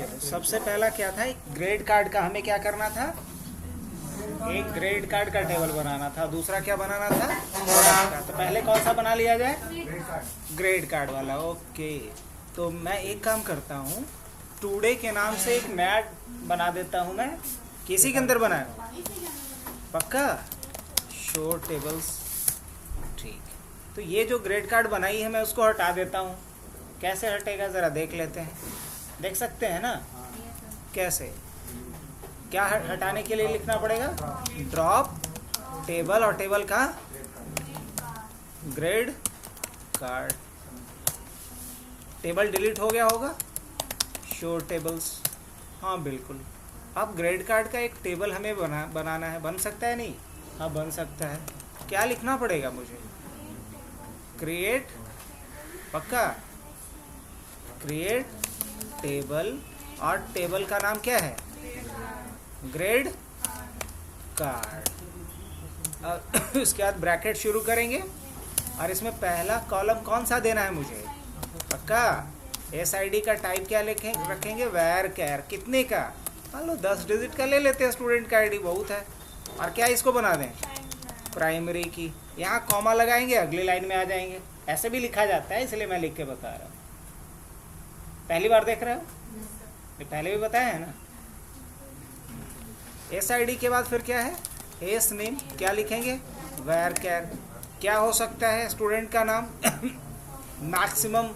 चलो सबसे पहला क्या था, एक ग्रेड कार्ड का हमें क्या करना था, एक ग्रेड कार्ड का टेबल बनाना था, दूसरा क्या बनाना था, प्रोडक्ट का। तो पहले कौन सा बना लिया जाए, ग्रेड कार्ड वाला। ओके, तो मैं एक काम करता हूँ, टुडे के नाम से एक नया बना देता हूँ मैं। किसी के अंदर बनाया पक्का, शो टेबल्स, ठीक। तो ये जो ग्रेड कार्ड बनाई है मैं उसको हटा देता हूँ। कैसे हटेगा ज़रा देख लेते हैं, देख सकते हैं ना कैसे, क्या हटाने के लिए लिखना पड़ेगा, ड्रॉप टेबल, और टेबल का ग्रेड कार्ड, टेबल डिलीट हो गया होगा, शो टेबल्स, हाँ बिल्कुल। अब ग्रेड कार्ड का एक टेबल हमें बनाना है, बन सकता है नहीं, हाँ बन सकता है। क्या लिखना पड़ेगा मुझे, क्रिएट, पक्का क्रिएट टेबल, और टेबल का नाम क्या है, ग्रेड कार्ड। उसके बाद ब्रैकेट शुरू करेंगे, और इसमें पहला कॉलम कौन सा देना है मुझे, पक्का SID का टाइप क्या रखेंगे, वैर कैर, कितने का, मान लो 10 डिजिट का ले लेते हैं, स्टूडेंट का ID बहुत है। और क्या इसको बना दें, प्राइमरी की, यहाँ कॉमा लगाएंगे, अगली लाइन में आ जाएंगे। ऐसे भी लिखा जाता है, इसलिए मैं लिख के बता रहा हूँ। पहली बार देख रहे हो, ये पहले भी बताया है ना। SID के बाद फिर क्या है, एस नेम, क्या लिखेंगे, वैर कैर, क्या हो सकता है स्टूडेंट का नाम मैक्सिमम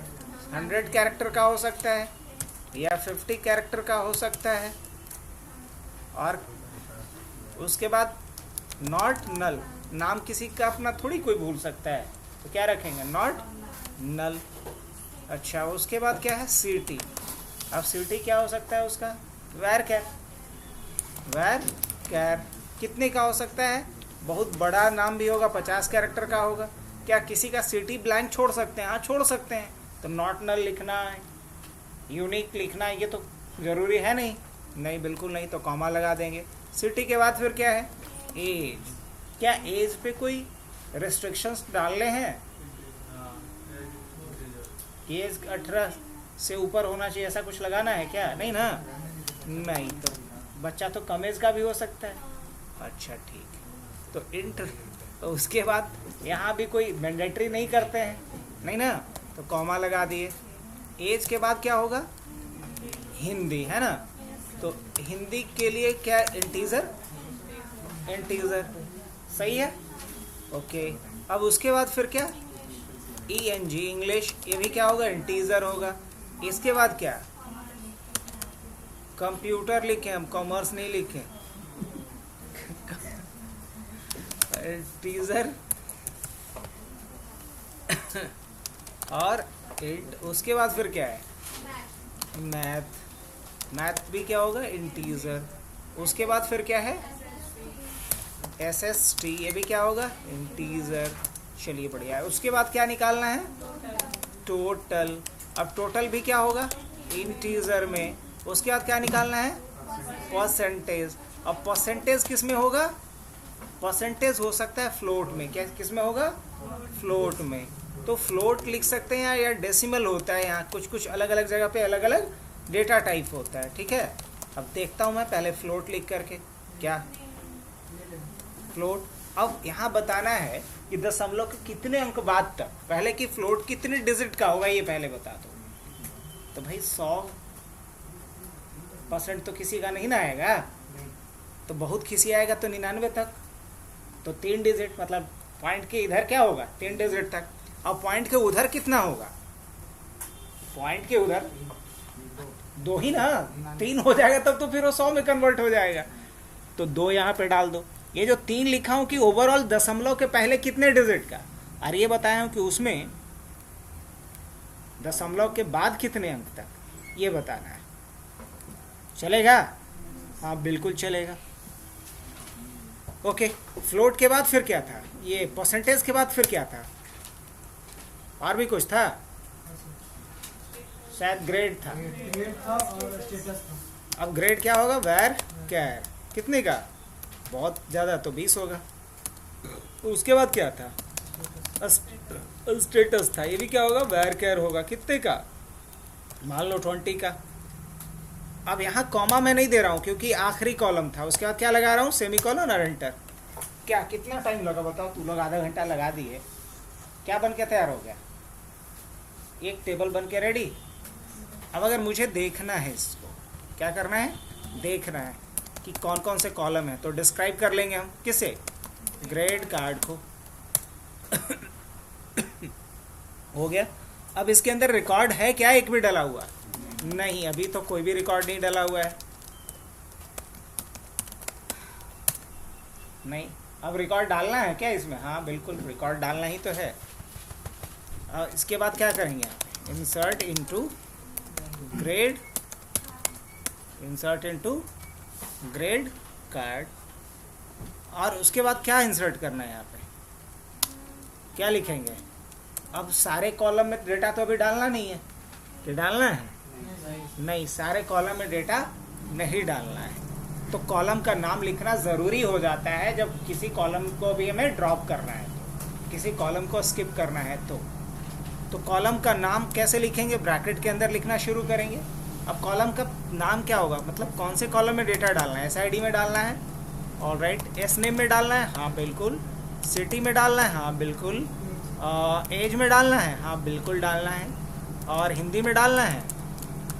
100 कैरेक्टर का हो सकता है, या 50 कैरेक्टर का हो सकता है। और उसके बाद नॉट नल, नाम किसी का अपना थोड़ी कोई भूल सकता है, तो क्या रखेंगे, नॉट नल। अच्छा, उसके बाद क्या है, CT। अब CT क्या हो सकता है उसका, वैर कैर, वैर कैर कितने का हो सकता है, बहुत बड़ा नाम भी होगा, 50 कैरेक्टर का होगा। क्या किसी का CT ब्लैंक छोड़ सकते हैं, हाँ छोड़ सकते हैं, तो नॉट नल लिखना है, यूनिक लिखना है, ये तो ज़रूरी है नहीं, नहीं बिल्कुल नहीं, तो कॉमा लगा देंगे। CT के बाद फिर क्या है, एज, क्या एज पे कोई रेस्ट्रिक्शंस डालने हैं, एज 18 से ऊपर होना चाहिए, ऐसा कुछ लगाना है क्या, नहीं ना, नहीं, तो बच्चा तो कम एज का भी हो सकता है। अच्छा ठीक, तो इंटर, तो उसके बाद यहाँ भी कोई मैंडेटरी नहीं करते हैं, नहीं ना, तो कॉमा लगा दिए। एज के बाद क्या होगा, हिंदी है ना, तो हिंदी के लिए क्या, इंटीजर, इंटीजर सही है, ओके। अब उसके बाद फिर क्या, ENG इंग्लिश, ये भी क्या होगा, इंटीजर होगा। इसके बाद क्या, कंप्यूटर लिखे हम, कॉमर्स नहीं लिखे, इंटीजर और उसके बाद फिर क्या है, मैथ, मैथ भी क्या होगा, इंटीजर। उसके बाद फिर क्या है, SST, ये भी क्या होगा, इंटीजर। चलिए बढ़िया है। उसके बाद क्या निकालना है, टोटल। अब टोटल भी क्या होगा, इंटीजर में। उसके बाद क्या निकालना है, परसेंटेज। अब परसेंटेज किस में होगा, परसेंटेज हो सकता है फ्लोट में, क्या किस में होगा, फ्लोट में। तो फ्लोट लिख सकते हैं या डेसिमल होता है, यहाँ कुछ कुछ अलग अलग जगह पे अलग अलग डेटा टाइप होता है, ठीक है। अब देखता हूँ मैं पहले फ्लोट लिख करके, क्या फ्लोट। अब यहाँ बताना है कि दशमलव के कितने अंक बाद तक, पहले कि फ्लोट कितने डिजिट का होगा ये पहले बता दो। तो भाई 100% तो किसी का नहीं ना आएगा, तो बहुत किसी आएगा तो 99 तक, तो 3 डिजिट, मतलब पॉइंट के इधर क्या होगा, 3 डिजिट तक। अब पॉइंट के उधर कितना होगा, पॉइंट के उधर 2 ही ना, 3 हो जाएगा तब तो फिर वो 100 में कन्वर्ट हो जाएगा, तो 2 यहाँ पे डाल दो। ये जो 3 लिखा हूँ कि ओवरऑल दशमलव के पहले कितने डिजिट का, और ये बताया हूँ कि उसमें दशमलव के बाद कितने अंक तक, ये बताना है। चलेगा, हाँ बिल्कुल चलेगा। ओके, फ्लोट के बाद फिर क्या था, ये परसेंटेज के बाद फिर क्या था, और भी कुछ था, शायद ग्रेड था, और स्टेटस था। अब ग्रेड क्या होगा, वैर कैर, कितने का, बहुत ज़्यादा तो 20 होगा। उसके बाद क्या था, स्टेटस था, ये भी क्या होगा, वैर कैर होगा, कितने का, मान लो 20 का। अब यहाँ कॉमा मैं नहीं दे रहा हूँ क्योंकि आखिरी कॉलम था, उसके बाद क्या लगा रहा हूँ, सेमीकोलन और एंटर। क्या कितना टाइम लगा बताओ, तू लोग आधा घंटा लगा दिए, क्या बन के तैयार हो गया, एक टेबल बन के रेडी। अब अगर मुझे देखना है इसको, क्या करना है, देखना है कि कौन कौन से कॉलम है, तो डिस्क्राइब कर लेंगे हम किसे, ग्रेड कार्ड को। हो गया। अब इसके अंदर रिकॉर्ड है क्या, एक भी डला हुआ नहीं, अभी तो कोई भी रिकॉर्ड नहीं डला हुआ है, नहीं। अब रिकॉर्ड डालना है क्या इसमें, हाँ बिल्कुल रिकॉर्ड डालना ही तो है। इसके बाद क्या करेंगे, insert into grade, insert into grade card, और उसके बाद क्या इंसर्ट करना है यहाँ पे, क्या लिखेंगे। अब सारे कॉलम में डेटा तो अभी डालना नहीं है, कि डालना है, नहीं, सारे कॉलम में डेटा नहीं डालना है। तो कॉलम का नाम लिखना ज़रूरी हो जाता है जब किसी कॉलम को भी हमें ड्रॉप करना है, किसी कॉलम को स्किप करना है। तो कॉलम का नाम कैसे लिखेंगे, ब्रैकेट के अंदर लिखना शुरू करेंगे। अब कॉलम का नाम क्या होगा, मतलब कौन से कॉलम में डेटा डालना है, SID में डालना है, ऑलराइट, एस नेम में डालना है, हाँ बिल्कुल, सिटी में डालना है, हाँ बिल्कुल, एज में डालना है, हाँ बिल्कुल डालना है, और हिंदी में डालना है,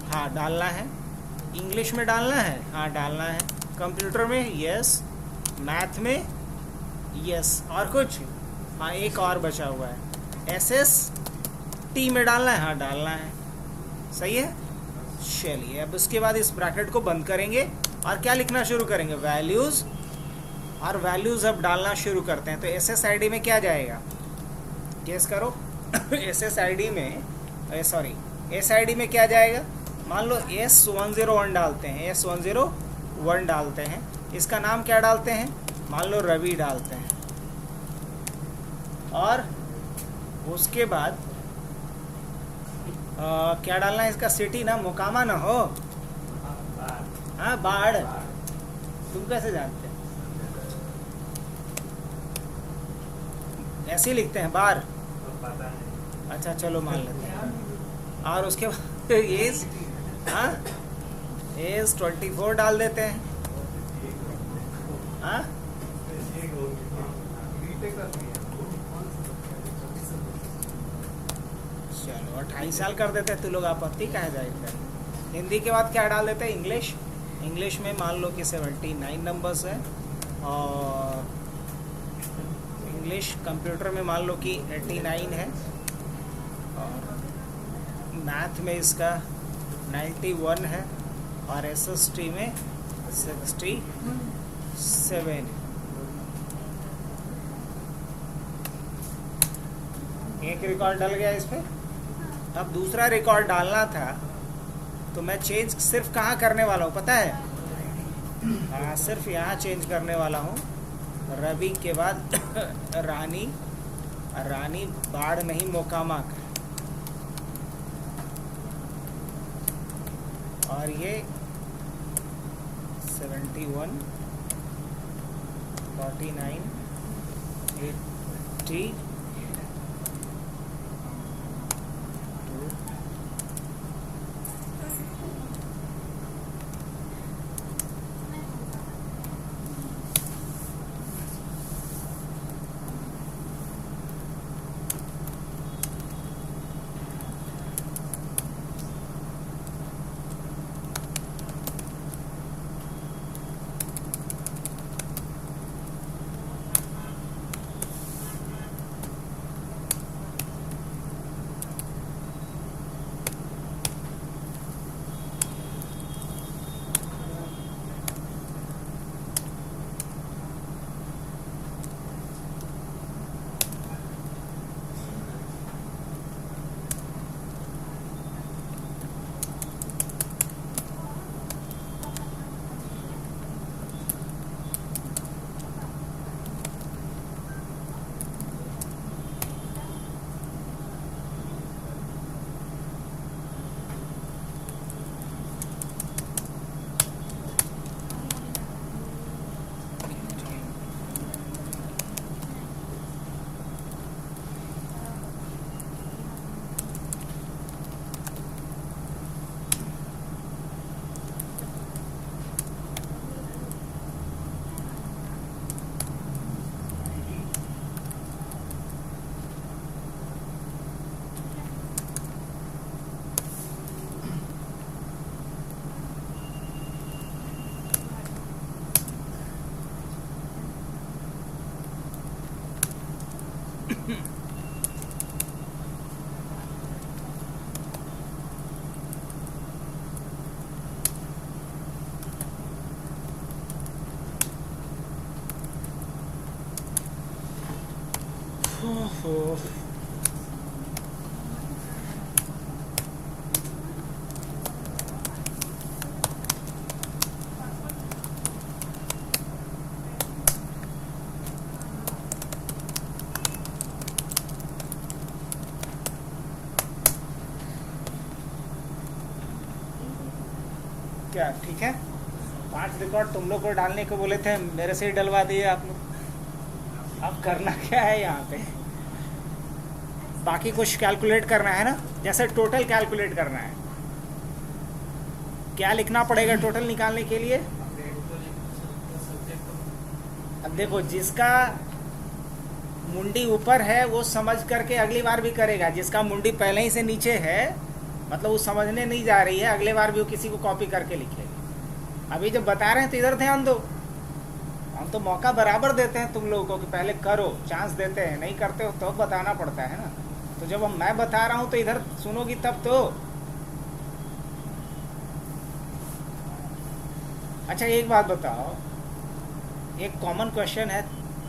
हाँ डालना है, इंग्लिश में डालना है, हाँ डालना है, कंप्यूटर में यस, मैथ में यस, और कुछ, हाँ एक और बचा हुआ है, SST में डालना है, हाँ डालना है, सही है। चलिए अब उसके बाद इस ब्रैकेट को बंद करेंगे और क्या लिखना शुरू करेंगे, वैल्यूज़, और वैल्यूज़ अब डालना शुरू करते हैं। तो SSID में क्या जाएगा, गेस करो। SSID में, सॉरी, SID में क्या जाएगा, मान लो S101 डालते हैं, S101 डालते हैं, इसका नाम क्या डालते हैं, मान लो रवि डालते हैं, और उसके बाद क्या डालना है, इसका सिटी ना मोकामा ना हो, हाँ बाढ़, तुम कैसे जानते हैं, ऐसे ही लिखते हैं बार, अच्छा चलो मान लेते हैं। और उसके बाद एज, हाँ एज 24 डाल देते हैं, हाँ चलो 28 साल कर देते हैं, तो लोग आपत्ति कहा जाएगा। हिंदी के बाद क्या डाल देते हैं, इंग्लिश, इंग्लिश में मान लो कि 79 नंबर्स है, और इंग्लिश कंप्यूटर में मान लो कि 89 है, और मैथ में इसका 91 है, और SST में 67 है। एक रिकॉर्ड डल गया इस पे। अब दूसरा रिकॉर्ड डालना था, तो मैं चेंज सिर्फ कहाँ करने वाला हूँ पता है, हाँ सिर्फ यहाँ चेंज करने वाला हूँ, रवि के बाद रानी, रानी बाढ़ नहीं मोकामा का, और ये 71, 49, 80, क्या ठीक है? 5 रिकॉर्ड तुम लोग को डालने को बोले थे, मेरे से ही डलवा दिए आप लोग। अब करना क्या है यहाँ पे? बाकी कुछ कैलकुलेट करना है ना, जैसे टोटल कैलकुलेट करना है। क्या लिखना पड़ेगा टोटल निकालने के लिए? अब देखो, जिसका मुंडी ऊपर है वो समझ करके अगली बार भी करेगा, जिसका मुंडी पहले ही से नीचे है मतलब वो समझने नहीं जा रही है, अगले बार भी वो किसी को कॉपी करके लिखेगी। अभी जब बता रहे हैं तो इधर ध्यान दो, हम तो मौका बराबर देते हैं तुम लोगों को कि पहले करो, चांस देते हैं, नहीं करते हो तो बताना पड़ता है ना। तो जब मैं बता रहा हूँ तो इधर सुनोगी तब तो। अच्छा एक बात बताओ, एक कॉमन क्वेश्चन है,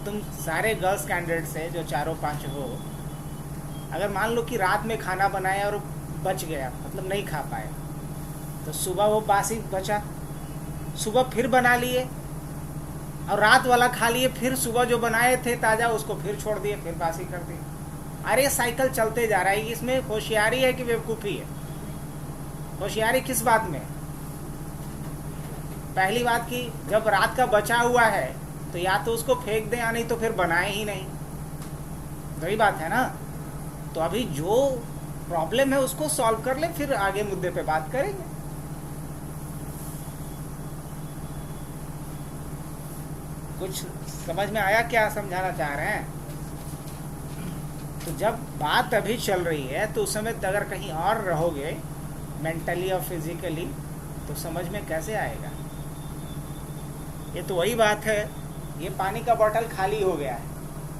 तुम सारे गर्ल्स कैंडिडेट से जो 4-5 हो, अगर मान लो कि रात में खाना बनाया और बच गया, मतलब नहीं खा पाए, तो सुबह वो बासी बचा, सुबह फिर बना लिए और रात वाला खा लिए, फिर सुबह जो बनाए थे ताज़ा उसको फिर छोड़ दिए, फिर बासी कर दिए। अरे साइकिल चलते जा रहा है। इसमें होशियारी है कि बेवकूफ़ी है? होशियारी किस बात में? पहली बात की जब रात का बचा हुआ है तो या तो उसको फेंक दें या नहीं तो फिर बनाए ही नहीं, वही बात है ना। तो अभी जो प्रॉब्लम है उसको सॉल्व कर ले, फिर आगे मुद्दे पे बात करेंगे। कुछ समझ में आया क्या समझाना चाह रहे हैं? तो जब बात अभी चल रही है तो उस समय अगर कहीं और रहोगे मेंटली और फिजिकली तो समझ में कैसे आएगा? ये तो वही बात है, ये पानी का बोतल खाली हो गया है,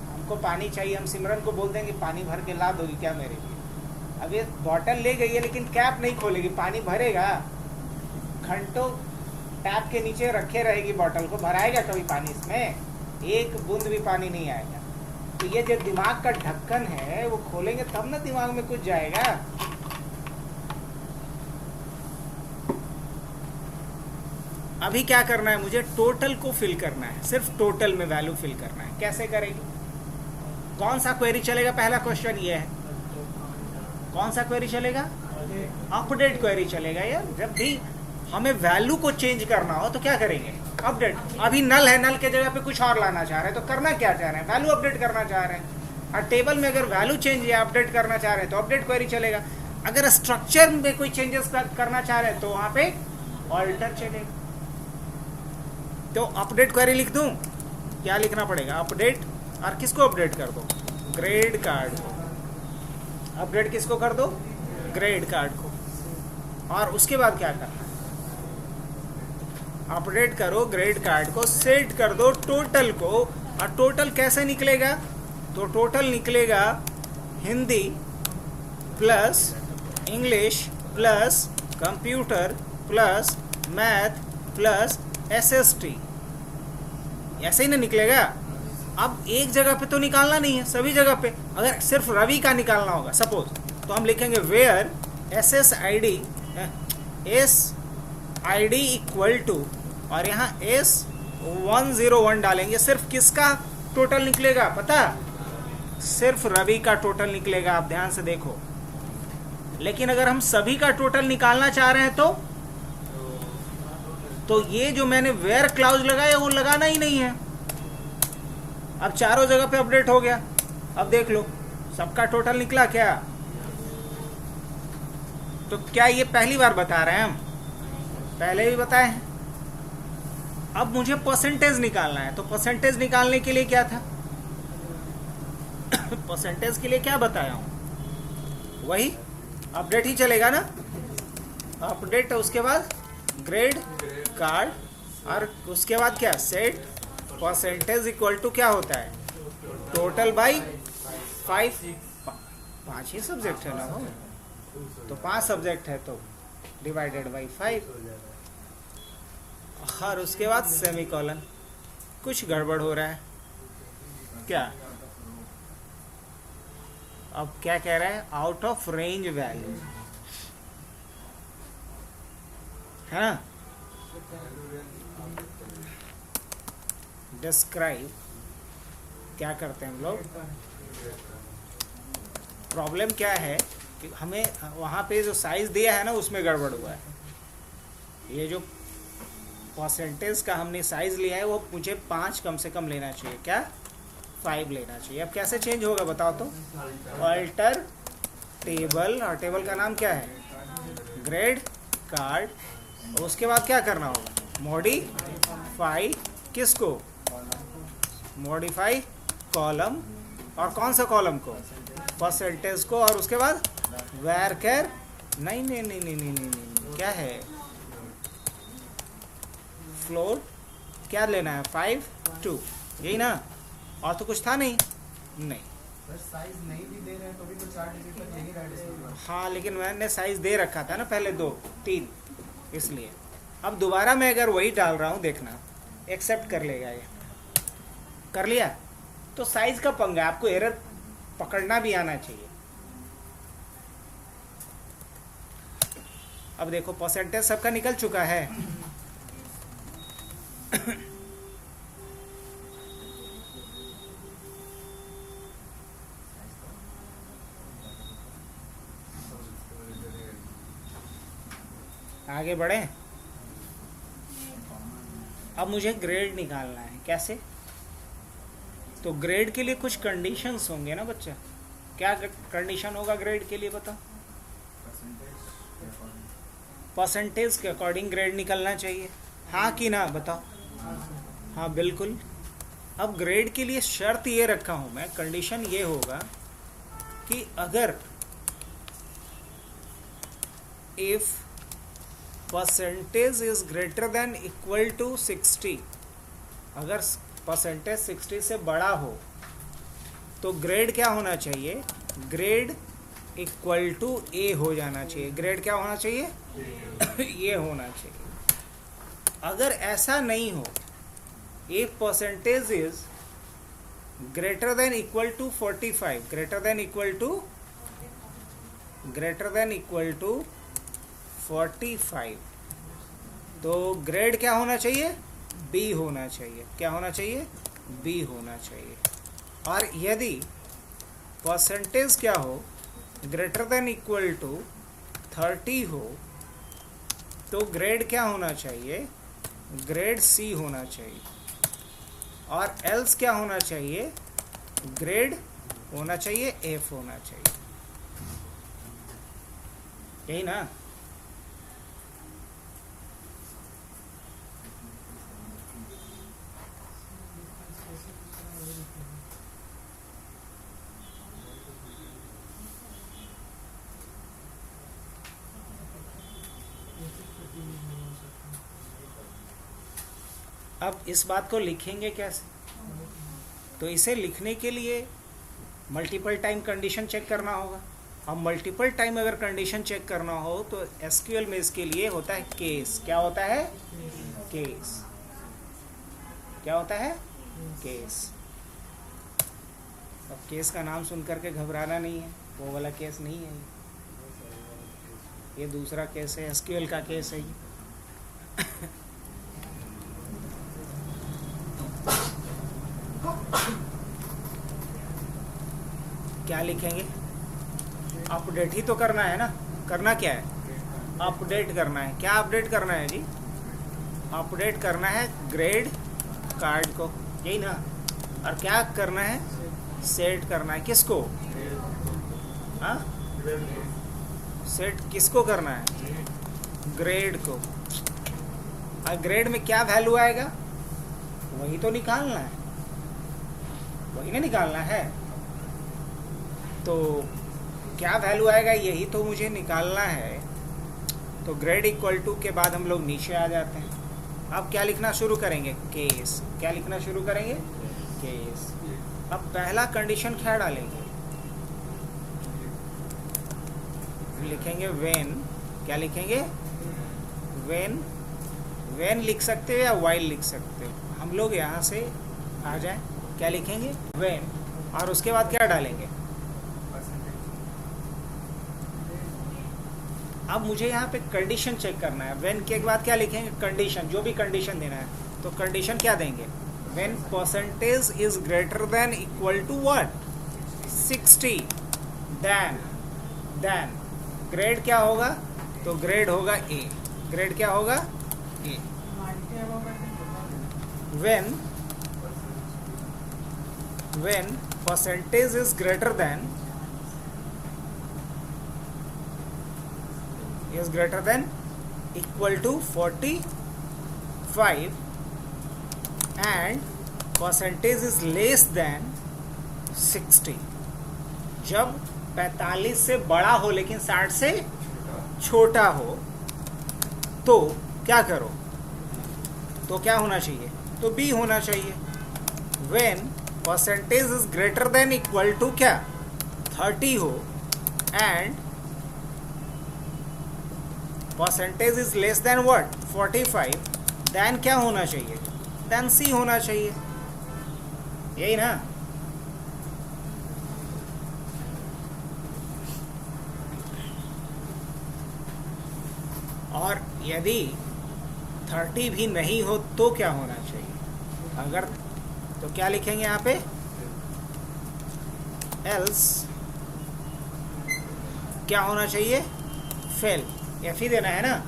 हमको पानी चाहिए, हम सिमरन को बोल देंगे पानी भर के ला दोगी क्या मेरे लिए? अब ये बोतल ले गई है लेकिन कैप नहीं खोलेगी, पानी भरेगा? घंटों टैप के नीचे रखे रहेगी बोतल को, भराएगा कभी पानी? इसमें एक बूंद भी पानी नहीं आएगा। तो ये जो दिमाग का ढक्कन है वो खोलेंगे तब ना दिमाग में कुछ जाएगा। अभी क्या करना है मुझे? टोटल को फिल करना है, सिर्फ टोटल में वैल्यू फिल करना है। कैसे करेगी? कौन सा क्वेरी चलेगा? पहला क्वेश्चन ये है, कौन सा क्वेरी चलेगा? अपडेट क्वेरी चलेगा यार। जब भी हमें वैल्यू को चेंज करना हो तो क्या करेंगे? अपडेट। अभी नल है, नल के जगह पे कुछ और लाना चाह रहे हैं, तो करना क्या चाह रहे हैं? वैल्यू अपडेट करना चाह रहे हैं। और टेबल में अगर वैल्यू चेंज या अपडेट करना चाह रहे हैं तो अपडेट क्वेरी चलेगा। अगर स्ट्रक्चर में कोई चेंजेस करना चाह रहे हैं तो वहां पे ऑल्टर चलेगा। तो अपडेट क्वेरी लिख दूं? क्या लिखना पड़ेगा? अपडेट। और किसको अपडेट कर दो? ग्रेड कार्ड को। अपडेट किसको कर दो? ग्रेड कार्ड को। और उसके बाद क्या करना? अपडेट करो ग्रेड कार्ड को, सेट कर दो टोटल को। और टोटल कैसे निकलेगा? तो टोटल निकलेगा Hindi plus English plus computer plus math plus SST, ऐसे ही ना निकलेगा। अब एक जगह पे तो निकालना नहीं है, सभी जगह पे। अगर सिर्फ रवि का निकालना होगा सपोज, तो हम लिखेंगे वेयर SSID इक्वल टू, और यहाँ S101 डालेंगे। सिर्फ किसका टोटल निकलेगा पता? सिर्फ रवि का टोटल निकलेगा। आप ध्यान से देखो। लेकिन अगर हम सभी का टोटल निकालना चाह रहे हैं तो ये जो मैंने वेयर क्लाउज लगाया वो लगाना ही नहीं है। अब चारों जगह पे अपडेट हो गया। अब देख लो सबका टोटल निकला क्या? तो क्या ये पहली बार बता रहे हैं हम? पहले भी बताए हैं। अब मुझे परसेंटेज निकालना है, तो परसेंटेज निकालने के लिए क्या था? परसेंटेज के लिए क्या बताया हूं? वही अपडेट ही चलेगा ना। अपडेट, उसके बाद ग्रेड कार्ड, और उसके बाद क्या? सेट परसेंटेज इक्वल टू क्या होता है? Total by 5। 5 ही सब्जेक्ट है ना वो, तो 5 सब्जेक्ट है तो डिवाइडेड बाई 5, और उसके बाद सेमीकोलन। कुछ गड़बड़ हो रहा है क्या? अब क्या कह रहा है? आउट ऑफ रेंज वैल्यू है ना। डिस्क्राइब क्या करते हैं हम लोग? प्रॉब्लम क्या है कि हमें वहाँ पे जो साइज दिया है ना उसमें गड़बड़ हुआ है। ये जो परसेंटेज का हमने साइज लिया है वो मुझे 5 कम से कम लेना चाहिए, क्या 5 लेना चाहिए। अब कैसे चेंज होगा बताओ तो, अल्टर टेबल, और टेबल का नाम क्या है, ग्रेड कार्ड। उसके बाद क्या करना होगा, मॉडिफाई किसको, मॉडिफाई कॉलम, और कौन सा कॉलम को, परसेंटेज को, और उसके बाद वैरकर, नहीं नहीं नहीं नहीं नहीं नहीं, नहीं क्या है, फ्लोर क्या लेना है 5 2, यही ना, और तो कुछ था नहीं, साइज नहीं भी दे रहे हैं तो भी तो 4 डिजिट तक नहीं रहा है। हाँ लेकिन मैंने साइज दे रखा था ना पहले 2 3, इसलिए अब दोबारा मैं अगर वही डाल रहा हूँ, देखना एक्सेप्ट कर लेगा ये, कर लिया। तो साइज का पंगा, आपको एरर पकड़ना भी आना चाहिए। अब देखो परसेंटेज सबका निकल चुका है। आगे बढ़े। अब मुझे ग्रेड निकालना है, कैसे, तो ग्रेड के लिए कुछ कंडीशंस होंगे ना बच्चा, क्या कंडीशन होगा ग्रेड के लिए बताओ, परसेंटेज के अकॉर्डिंग ग्रेड निकलना चाहिए, हाँ कि ना बताओ, हाँ बिल्कुल। अब ग्रेड के लिए शर्त ये रखा हूँ मैं, कंडीशन ये होगा कि अगर if percentage is greater than equal to 60, अगर परसेंटेज 60 से बड़ा हो तो ग्रेड क्या होना चाहिए, ग्रेड इक्वल टू ए हो जाना चाहिए, ग्रेड क्या होना चाहिए ये होना चाहिए। अगर ऐसा नहीं हो, if percentage is greater than equal to 45, greater than equal to 45, तो ग्रेड क्या होना चाहिए, बी होना चाहिए, क्या होना चाहिए, बी होना चाहिए। और यदि परसेंटेज क्या हो, ग्रेटर देन इक्वल टू 30 हो, तो ग्रेड क्या होना चाहिए, ग्रेड सी होना चाहिए। और एल्स क्या होना चाहिए, ग्रेड होना चाहिए एफ होना चाहिए, यही ना। अब इस बात को लिखेंगे कैसे, तो इसे लिखने के लिए मल्टीपल टाइम कंडीशन चेक करना होगा। अब मल्टीपल टाइम अगर कंडीशन चेक करना हो तो एसक्यूएल में इसके लिए होता है केस, क्या होता है, केस, क्या होता है, केस। अब केस का नाम सुन करके घबराना नहीं है, वो वाला केस नहीं है, ये दूसरा केस है, एसक्यूएल का केस है ये। क्या लिखेंगे, अपडेट ही तो करना है ना, करना क्या है, अपडेट करना है, क्या अपडेट करना है जी, अपडेट करना है ग्रेड कार्ड को, यही ना। और क्या करना है, सेट करना है, किसको, हाँ सेट किसको करना है, ग्रेड को। और ग्रेड में क्या वैल्यू आएगा, वही तो निकालना है, वही ना निकालना है। तो क्या वैल्यू आएगा यही तो मुझे निकालना है। तो ग्रेड इक्वल टू के बाद हम लोग नीचे आ जाते हैं। अब क्या लिखना शुरू करेंगे, केस, क्या लिखना शुरू करेंगे, केस। अब पहला कंडीशन क्या डालेंगे, लिखेंगे व्हेन, क्या लिखेंगे, व्हेन, व्हेन लिख सकते हो या व्हाइल लिख सकते हो, हम लोग यहाँ से आ जाए, क्या लिखेंगे, व्हेन, और उसके बाद क्या डालेंगे। अब मुझे यहाँ पे कंडीशन चेक करना है, व्हेन के बाद क्या लिखेंगे, कंडीशन, जो भी कंडीशन देना है। तो कंडीशन क्या देंगे, when percentage is greater than equal to what, 60, then grade क्या होगा, तो ग्रेड होगा ए, ग्रेड क्या होगा, ए। when percentage is greater than equal to 45 and percentage is less than 60, जब 45 से बड़ा हो लेकिन 60 से छोटा हो तो क्या करो, तो क्या होना चाहिए, तो बी होना चाहिए। when percentage is greater than equal to क्या 30 हो and percentage is less than what 45, then क्या होना चाहिए, then C होना चाहिए, यही ना। और यदि 30 भी नहीं हो तो क्या होना चाहिए, अगर तो क्या लिखेंगे यहाँ पे, else क्या होना चाहिए, फेल, एफ ही देना है ना,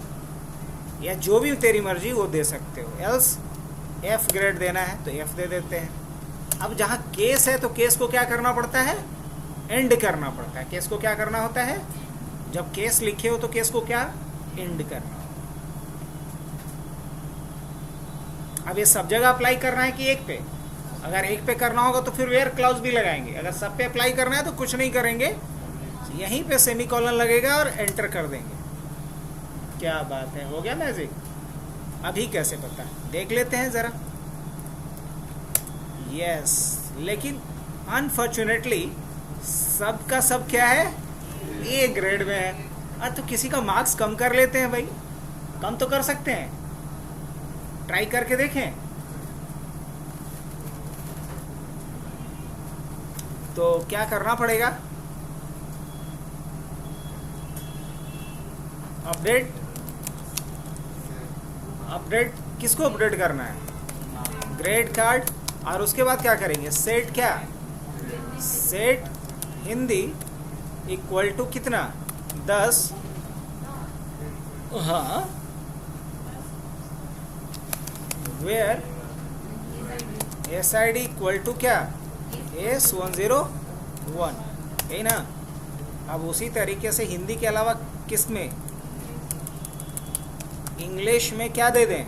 या जो भी तेरी मर्जी वो दे सकते हो। एल्स एफ ग्रेड देना है तो एफ दे देते हैं। अब जहाँ केस है तो केस को क्या करना पड़ता है, एंड करना पड़ता है। केस को क्या करना होता है, जब केस लिखे हो तो केस को क्या एंड करना हो। अब ये सब जगह अप्लाई करना है कि एक पे, अगर एक पे करना होगा तो फिर वेयर क्लॉज भी लगाएंगे, अगर सब पे अप्लाई करना है तो कुछ नहीं करेंगे, यहीं पे सेमीकोलन लगेगा और एंटर कर देंगे। क्या बात है, हो गया मैजिक। अभी कैसे पता, देख लेते हैं जरा। यस, लेकिन अनफॉर्चुनेटली सबका सब क्या है, ए ग्रेड में है। तो किसी का मार्क्स कम कर लेते हैं भाई, कम तो कर सकते हैं, ट्राई करके देखें। तो क्या करना पड़ेगा, अपडेट किसको अपडेट करना है, ग्रेड कार्ड। और उसके बाद क्या करेंगे, सेट क्या, सेट हिंदी इक्वल टू कितना 10, हाँ, वेयर SID इक्वल टू क्या S101, यही ना। अब उसी तरीके से हिंदी के अलावा किस में, इंग्लिश में क्या दे दें,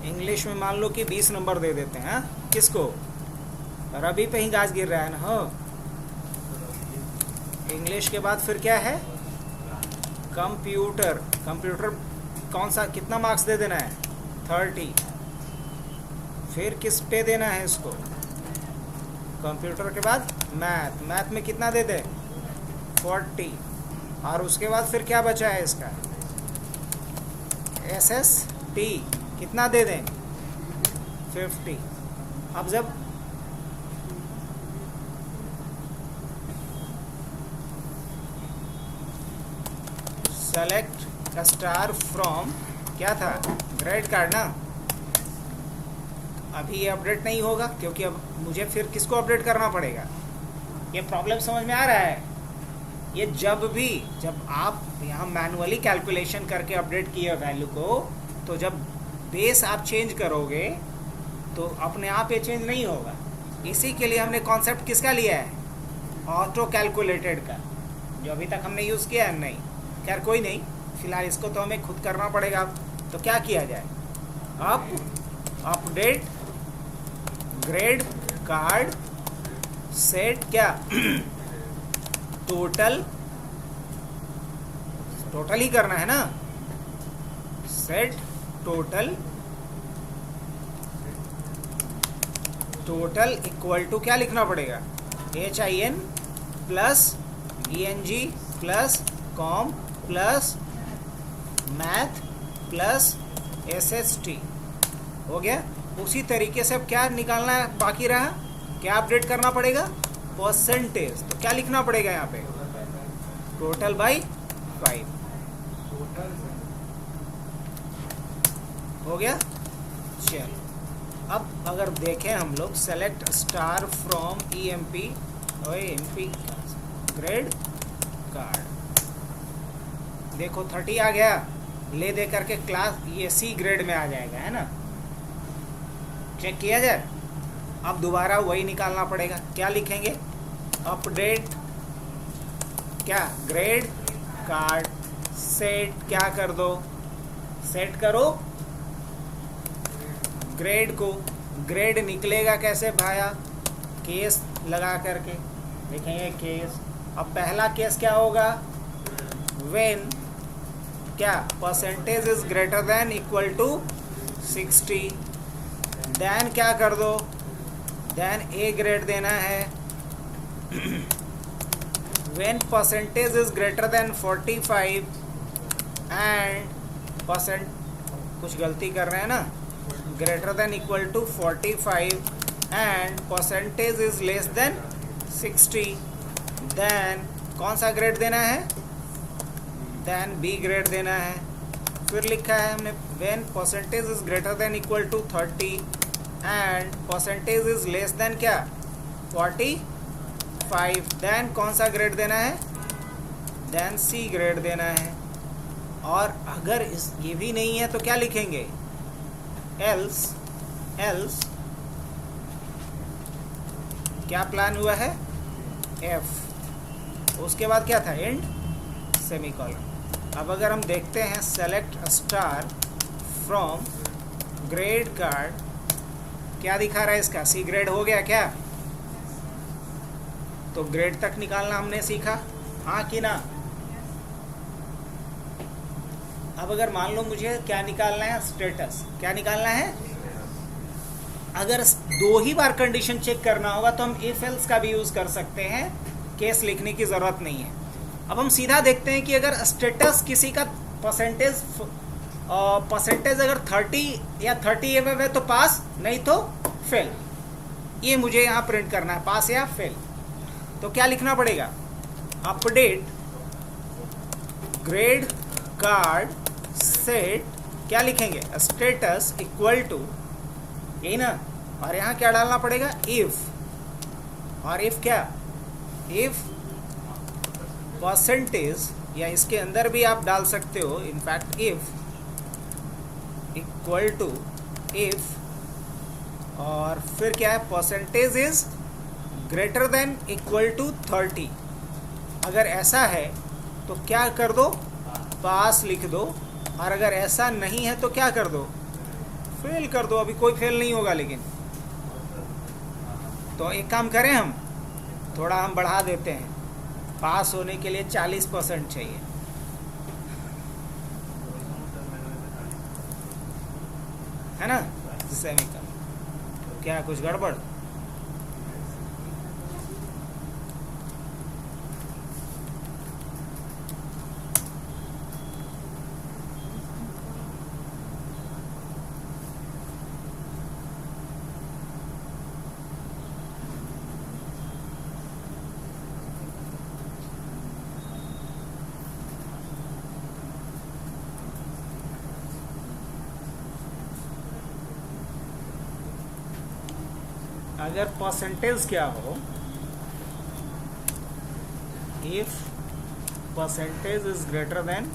इंग्लिश में मान लो कि 20 नंबर दे देते हैं। किसको, रवि पे ही गाज गिर रहा है ना। हो, इंग्लिश के बाद फिर क्या है, कंप्यूटर। कंप्यूटर कौन सा, कितना मार्क्स दे देना है 30। फिर किस पे देना है इसको, कंप्यूटर के बाद मैथ। मैथ में कितना दे दे 40। और उसके बाद फिर क्या बचा है इसका, SST कितना दे दें 50। अब जब सेलेक्ट स्टार फ्रॉम क्या था, ग्रेड कार्ड ना। अभी ये अपडेट नहीं होगा क्योंकि अब मुझे फिर किसको अपडेट करना पड़ेगा। ये प्रॉब्लम समझ में आ रहा है। ये जब आप यहाँ मैनुअली कैलकुलेशन करके अपडेट किए वैल्यू को, तो जब बेस आप चेंज करोगे तो अपने आप ये चेंज नहीं होगा। इसी के लिए हमने कॉन्सेप्ट किसका लिया है, ऑटो कैलकुलेटेड का, जो अभी तक हमने यूज़ किया है नहीं। खैर कोई नहीं, फिलहाल इसको तो हमें खुद करना पड़ेगा। तो क्या किया जाए, अपडेट ग्रेड कार्ड सेट क्या टोटल ही करना है ना, सेट टोटल इक्वल टू क्या लिखना पड़ेगा, HIN plus ENG plus com plus math plus SST। हो गया। उसी तरीके से अब क्या निकालना बाकी रहा, क्या अपडेट करना पड़ेगा, परसेंटेज। तो क्या लिखना पड़ेगा यहाँ पे, टोटल बाई 5। हो गया। चल, अब अगर देखें हम लोग, select star from EMP grade card, देखो 30 आ गया। ले दे करके क्लास ये सी ग्रेड में आ जाएगा, है ना। चेक किया जाए। अब दोबारा वही निकालना पड़ेगा। क्या लिखेंगे? अपडेट क्या, ग्रेड कार्ड सेट, क्या कर दो, सेट करो ग्रेड को। ग्रेड निकलेगा कैसे भाया? केस लगा करके लिखेंगे केस। अब पहला केस क्या होगा? व्हेन क्या, percentage is greater than equal to 60। Then क्या कर दो? देन ए ग्रेड देना है। When percentage is greater than 45 and percent, कुछ गलती कर रहे हैं ना, greater than equal to 45 and percentage is less than 60, then कौन सा ग्रेड देना है? देन बी ग्रेड देना है। फिर लिखा है हमने when percentage is greater than equal to 30 and percentage is less than क्या, 45, देन कौन सा ग्रेड देना है? देन सी ग्रेड देना है। और अगर इस ये भी नहीं है तो क्या लिखेंगे? एल्स क्या प्लान हुआ है? एफ, उसके बाद क्या था? And semicolon. अब अगर हम देखते हैं select star from grade card, क्या दिखा रहा है इसका? सी ग्रेड हो गया क्या? तो ग्रेड तक निकालना हमने सीखा, हाँ कि ना? अब अगर मान लो मुझे क्या निकालना है? स्टेटस। क्या निकालना है? अगर 2 ही बार कंडीशन चेक करना होगा तो हम इफ एल्स का भी यूज कर सकते हैं, केस लिखने की जरूरत नहीं है। अब हम सीधा देखते हैं कि अगर स्टेटस किसी का परसेंटेज अगर 30 या 30 एबव है तो पास, नहीं तो फेल। ये मुझे यहाँ प्रिंट करना है, पास या फेल। तो क्या लिखना पड़ेगा? अपडेट ग्रेड कार्ड सेट, क्या लिखेंगे? स्टेटस इक्वल टू, यही ना। और यहाँ क्या डालना पड़ेगा? इफ। और इफ क्या? इफ परसेंटेज, या इसके अंदर भी आप डाल सकते हो in fact, if equal to if, और फिर क्या है? Percentage is greater than equal to 30। अगर ऐसा है तो क्या कर दो? पास लिख दो। और अगर ऐसा नहीं है तो क्या कर दो? फेल कर दो। अभी कोई फेल नहीं होगा, लेकिन तो एक काम करें, हम थोड़ा हम बढ़ा देते हैं। पास होने के लिए 40% चाहिए, है ना? सेमीकोलन। क्या कुछ गड़बड़? अगर परसेंटेज क्या हो, if percentage is greater than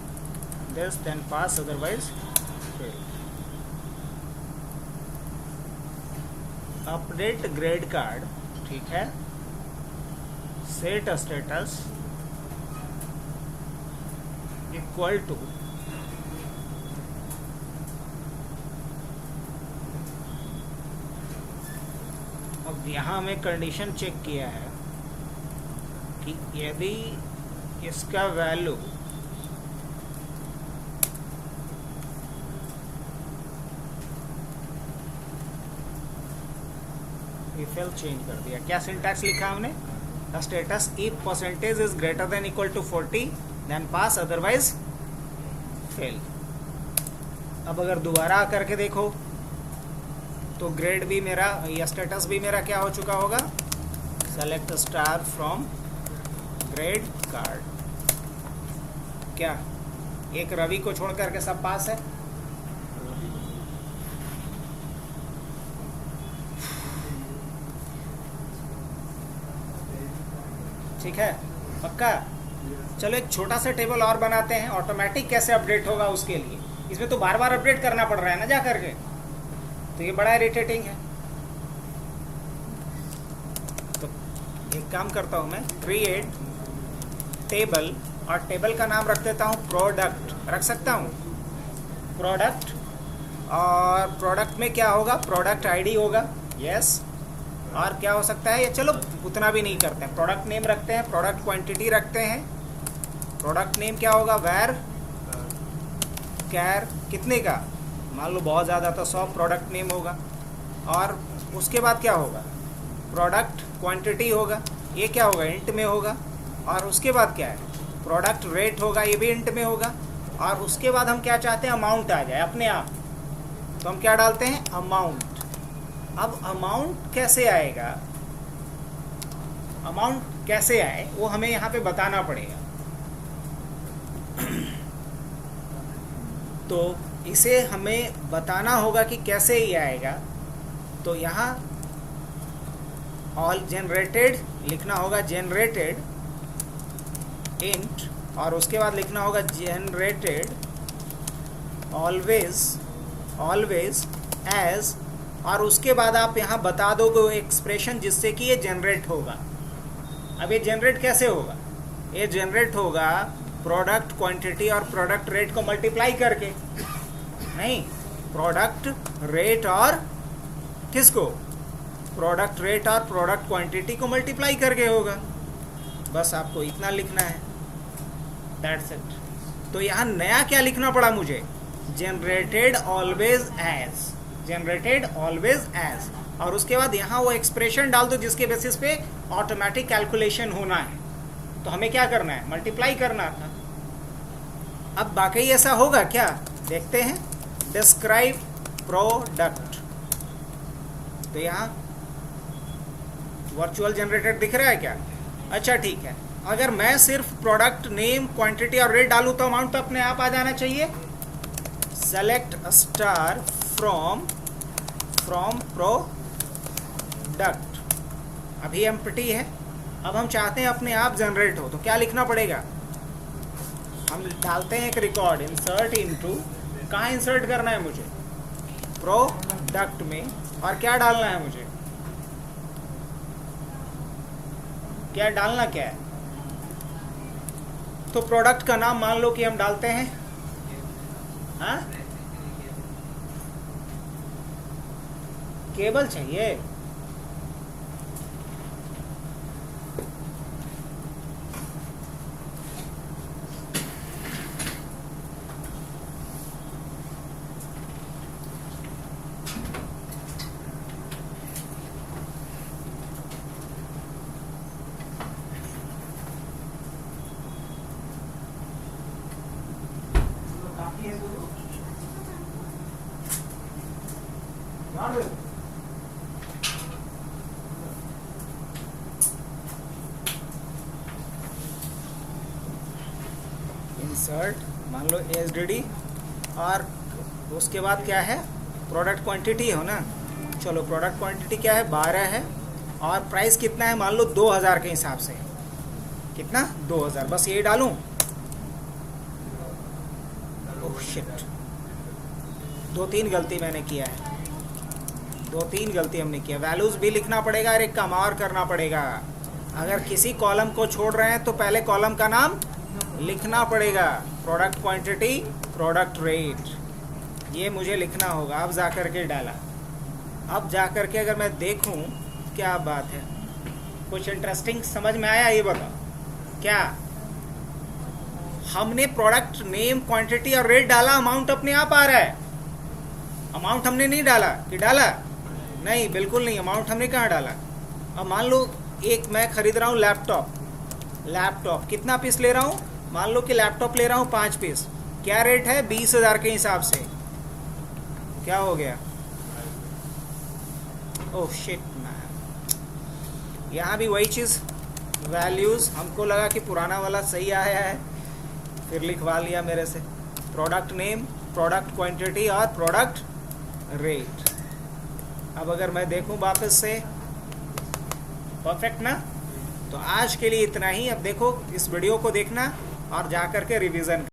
this then pass, otherwise fail. Update grade card, ठीक है। सेट स्टेटस इक्वल टू, अब यहाँ हमें कंडीशन चेक किया है कि यदि इसका वैल्यू इफेल चेंज कर दिया। क्या सिंटैक्स लिखा हमने? Status if percentage is greater than equal to 40 then pass, otherwise fail. अब अगर दोबारा करके देखो तो ग्रेड भी मेरा, या स्टेटस भी मेरा क्या हो चुका होगा? Select star from grade card. क्या एक रवि को छोड़ करके सब पास है? ठीक है, पक्का? चलो एक छोटा सा टेबल और बनाते हैं, ऑटोमेटिक कैसे अपडेट होगा उसके लिए। इसमें तो बार बार अपडेट करना पड़ रहा है ना जा करके, तो ये बड़ा इरिटेटिंग है। तो एक काम करता हूँ मैं, क्रिएट टेबल, और टेबल का नाम रख देता हूँ प्रोडक्ट, रख सकता हूँ प्रोडक्ट। और प्रोडक्ट में क्या होगा, प्रोडक्ट आईडी होगा, यस। और क्या हो सकता है, ये चलो उतना भी नहीं करते हैं, प्रोडक्ट नेम रखते हैं, प्रोडक्ट क्वांटिटी रखते हैं। प्रोडक्ट नेम क्या होगा, वेर कैर, कितने का, मान लो बहुत ज़्यादा तो 100 प्रोडक्ट नेम होगा। और उसके बाद क्या होगा, प्रोडक्ट क्वांटिटी होगा, ये क्या होगा, इंट में होगा। और उसके बाद क्या है, प्रोडक्ट रेट होगा, ये भी इंट में होगा। और उसके बाद हम क्या चाहते हैं, अमाउंट आ जाए अपने आप, तो हम क्या डालते हैं, अमाउंट। अब अमाउंट कैसे आएगा, अमाउंट कैसे आए वो हमें यहाँ पे बताना पड़ेगा। तो इसे हमें बताना होगा कि कैसे ही आएगा। तो यहाँ ऑल जनरेटेड लिखना होगा, जनरेटेड इंट, और उसके बाद लिखना होगा जनरेटेड ऑलवेज एज। और उसके बाद आप यहाँ बता दोगे एक्सप्रेशन जिससे कि ये जनरेट होगा। अब ये जनरेट कैसे होगा, ये जनरेट होगा प्रोडक्ट क्वांटिटी और प्रोडक्ट रेट को मल्टीप्लाई करके, नहीं, प्रोडक्ट रेट और किसको, प्रोडक्ट रेट और प्रोडक्ट क्वांटिटी को मल्टीप्लाई करके होगा। बस आपको इतना लिखना है, दैट्स इट। तो यहाँ नया क्या लिखना पड़ा मुझे, generated always as, generated always as. और उसके बाद यहाँ वो एक्सप्रेशन डाल दो जिसके बेसिस पे ऑटोमेटिक कैलकुलेशन होना है। तो हमें क्या करना है, मल्टीप्लाई करना था। अब बाकी ऐसा होगा क्या, देखते हैं। डिस्क्राइब प्रोडक्ट, तो यहाँ वर्चुअल जनरेटर दिख रहा है क्या, अच्छा ठीक है। अगर मैं सिर्फ प्रोडक्ट नेम क्वांटिटी और रेट डालूँ तो अमाउंट तो अपने आप आ जाना चाहिए। सेलेक्ट स्टार फ्रॉम प्रोडक्ट, अभी एम्प्टी है। अब हम चाहते हैं अपने आप जनरेट हो, तो क्या लिखना पड़ेगा, हम डालते हैं एक रिकॉर्ड, इंसर्ट इनटू, कहाँ इंसर्ट करना है मुझे, प्रोडक्ट में। और क्या डालना है मुझे, क्या डालना क्या है, तो प्रोडक्ट का नाम मान लो कि हम डालते हैं, हाँ केबल चाहिए, इंसर्ट मान लो SDD, और उसके बाद क्या है, प्रोडक्ट क्वांटिटी हो ना, चलो प्रोडक्ट क्वांटिटी क्या है, 12 है। और प्राइस कितना है, मान लो 2000 के हिसाब से, कितना 2000, बस ये डालूं। ओह शिट, 2-3 गलती मैंने किया है, 2-3 गलती हमने किया। वैल्यूज़ भी लिखना पड़ेगा और एक काम और करना पड़ेगा, अगर किसी कॉलम को छोड़ रहे हैं तो पहले कॉलम का नाम लिखना पड़ेगा, प्रोडक्ट क्वांटिटी प्रोडक्ट रेट, ये मुझे लिखना होगा। अब जा कर के डाला, अब जा कर के अगर मैं देखूं, क्या बात है, कुछ इंटरेस्टिंग समझ में आया, ये बताओ क्या, हमने प्रोडक्ट नेम क्वांटिटी और रेट डाला, अमाउंट अपने आप आ रहा है। अमाउंट हमने नहीं डाला, कि डाला, नहीं बिल्कुल नहीं, अमाउंट हमने कहाँ डाला। अब मान लो एक मैं खरीद रहा हूँ लैपटॉप कितना पीस ले रहा हूँ, मान लो कि लैपटॉप ले रहा हूँ 5 पीस, क्या रेट है 20,000 के हिसाब से, क्या हो गया, ओह शिट मैन, यहाँ भी वही चीज़, वैल्यूज़ हमको लगा कि पुराना वाला सही आया है, फिर लिखवा लिया मेरे से, प्रोडक्ट नेम प्रोडक्ट क्वांटिटी और प्रोडक्ट रेट। अब अगर मैं देखूं वापस से, परफेक्ट ना। तो आज के लिए इतना ही। अब देखो, इस वीडियो को देखना, और जा कर के रिवीजन